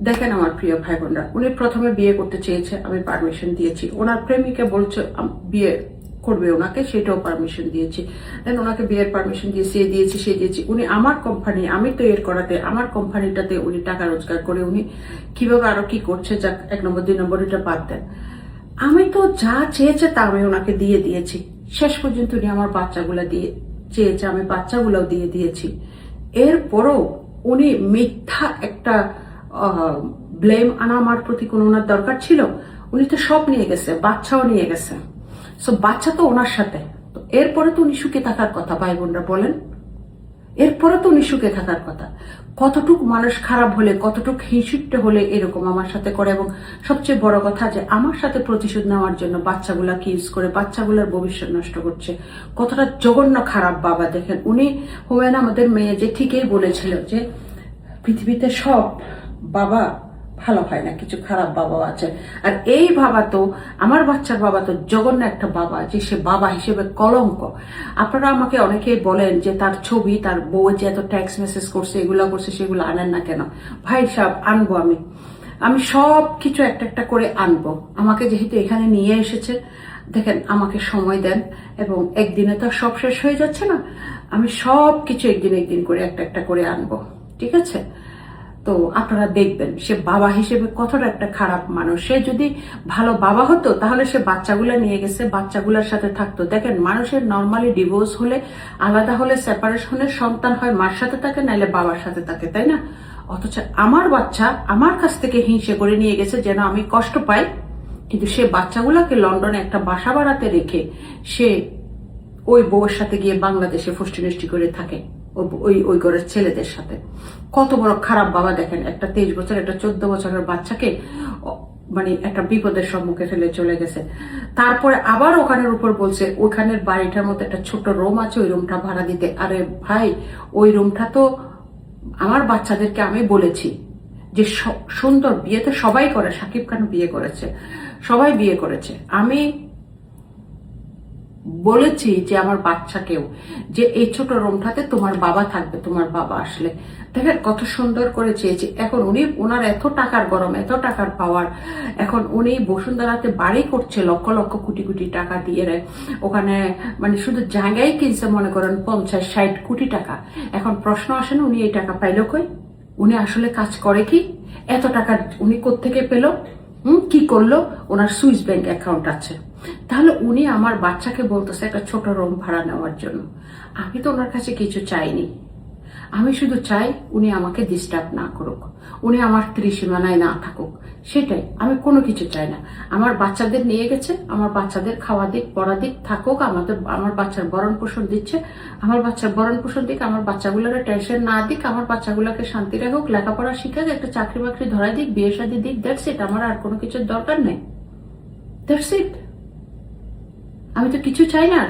দেখেন আমার প্রিয় ভাই বোনরা, উনি প্রথমে বিয়ে করতে চেয়েছে, আমি পারমিশন দিয়েছি। ওনার প্রেমিকা বলছে বিয়ে করবে ওনাকে, সেটাও পারমিশন দিয়েছি। দেন ওনাকে বিয়ের পারমিশন দিয়ে সে দিয়েছি। উনি আমার কোম্পানি, আমি তৈরি করাতে আমার কোম্পানিটাতে উনি টাকা রোজগার করে উনি কিভাবে আরো কি করছে, যাক 1 নম্বর 2 নম্বর এটা বাদ দেন। আমি তো যা চেয়েছে তা আমি ওনাকে দিয়ে দিয়েছি। শেষ পর্যন্ত উনি আমার বাচ্চাগুলা দিয়ে চেয়েছে, আমি বাচ্চাগুলাও দিয়ে দিয়েছি। এরপরও উনি মিথ্যা একটা ব্লেম আনা আমার প্রতি কোনো ওনার দরকার ছিল? উনি তো সব নিয়ে গেছে, বাচ্চাও নিয়ে গেছে। সো বাচ্চা তো ওনার সাথে, তো এরপরে তো উনি সুখে থাকার কথা। ভাই বোনরা বলেন, এরপরে তো উনি সুখে থাকার কথা। কতটুক মানুষ খারাপ হলে, কতটুক হিংসুটে হলে এরকম আমার সাথে করে, এবং সবচেয়ে বড় কথা যে আমার সাথে প্রতিশোধ নেওয়ার জন্য বাচ্চাগুলাকে ইউজ করে বাচ্চাগুলোর ভবিষ্যৎ নষ্ট করছে। কতটা জঘন্য খারাপ বাবা। দেখেন উনি হুমায়ুন আমাদের মেয়ে যে ঠিকই বলেছিল যে পৃথিবীতে সব বাবা ভালো হয় না, কিছু খারাপ বাবাও আছে। আর এই বাবা তো, আমার বাচ্চার বাবা তো জঘন্য একটা বাবা, যে সে বাবা হিসেবে কলঙ্ক। আপনারা আমাকে অনেকেই বলেন যে তার ছবি, তার বউ যে এত টেক্সট মেসেজ করছে, এগুলো করছে, সেগুলো আনেন না কেন? ভাই সাহেব, আনবো আমি সব কিছু একটা একটা করে আনবো। আমাকে যেহেতু এখানে নিয়ে এসেছে, দেখেন আমাকে সময় দেন, এবং একদিনে তো সব শেষ হয়ে যাচ্ছে না। আমি সব কিছু একদিন করে একটা একটা করে আনবো, ঠিক আছে? তো আপনারা দেখবেন সে বাবা হিসেবে কতটা একটা খারাপ মানুষ। সে যদি ভালো বাবা হতো তাহলে সে বাচ্চাগুলা নিয়ে গেছে, বাচ্চাগুলার সাথে থাকতো। দেখেন মানুষের নর্মালি ডিভোর্স হলে, আলাদা হলে, সেপারেশনের সন্তান হয় মার সাথে থাকে, নাইলে বাবার সাথে থাকে, তাই না? অথচ আমার বাচ্চা আমার কাছ থেকে হিংসে করে নিয়ে গেছে যেন আমি কষ্ট পাই, কিন্তু সে বাচ্চাগুলাকে লন্ডনে একটা বাসা বাড়াতে রেখে সে ওই বউয়ের সাথে গিয়ে বাংলাদেশে ফষ্টি করে থাকে, ওই ঘরের ছেলেদের সাথে। কত বড় খারাপ বাবা। দেখেন একটা 23 বছর, একটা 14 বছরের বাচ্চাকে মানে একটা বিপদের সম্মুখে ফেলে চলে গেছে। তারপরে আবার ওখানের উপর বলছে ওখানের বাড়িটার মধ্যে একটা ছোট রুম আছে, ওই রুমটা ভাড়া দিতে। আরে ভাই, ওই রুমটা তো আমার বাচ্চাদেরকে আমি বলেছি যে সুন্দর, বিয়ে তো সবাই করে, শাকিব খান বিয়ে করেছে, সবাই বিয়ে করেছে। আমি বলেছি যে আমার বাচ্চাকেও যে এই ছোট রুমটাতে তোমার বাবা থাকবে, তোমার বাবা আসলে। দেখেন কত সুন্দর করে চেয়েছি। এখন উনি, ওনার এত টাকার গরম, এত টাকার পাওয়ার, এখন উনি বসুন্ধরাতে বাড়ি করছে লক্ষ লক্ষ কোটি কোটি টাকা দিয়ে। ওখানে মানে শুধু জায়গায় কিনছে মনে করেন 50-60 কোটি টাকা। এখন প্রশ্ন আসে না, উনি এই টাকা পাইল কই? উনি আসলে কাজ করে কি? এত টাকা উনি কোত্থেকে পেল? কি করলো? ওনার সুইস ব্যাংক অ্যাকাউন্ট আছে। তাহলে উনি আমার বাচ্চাকে বলতেছে একটা ছোট রুম ভাড়া নেওয়ার জন্য। আমি তো ওনার কাছে কিছু চাইনি। আমি শুধু চাই উনি আমাকে ডিস্টার্ব না করুক, উনি আমার ত্রিসীমানায় না থাকুক, সেটাই। আমি কোনো কিছু চাই না। আমার বাচ্চাদের নিয়ে গেছে, আমার বাচ্চাদের খাওয়া দিক, পড়া দিক, থাকুক। আমার বাচ্চার ভরণ পোষণ দিচ্ছে, আমার বাচ্চার ভরণ পোষণ দিক, আমার বাচ্চাগুলোর টেনশন না দিক, আমার বাচ্চাগুলোকে শান্তি রাখুক, লেখাপড়া শিখাক, একটা চাকরি বাকরি ধরাই দিক, বিয়ে শাদী দিক। That's it. আমার আর কোনো কিছুর দরকার নেই। That's it. আমি তো কিছু চাই না।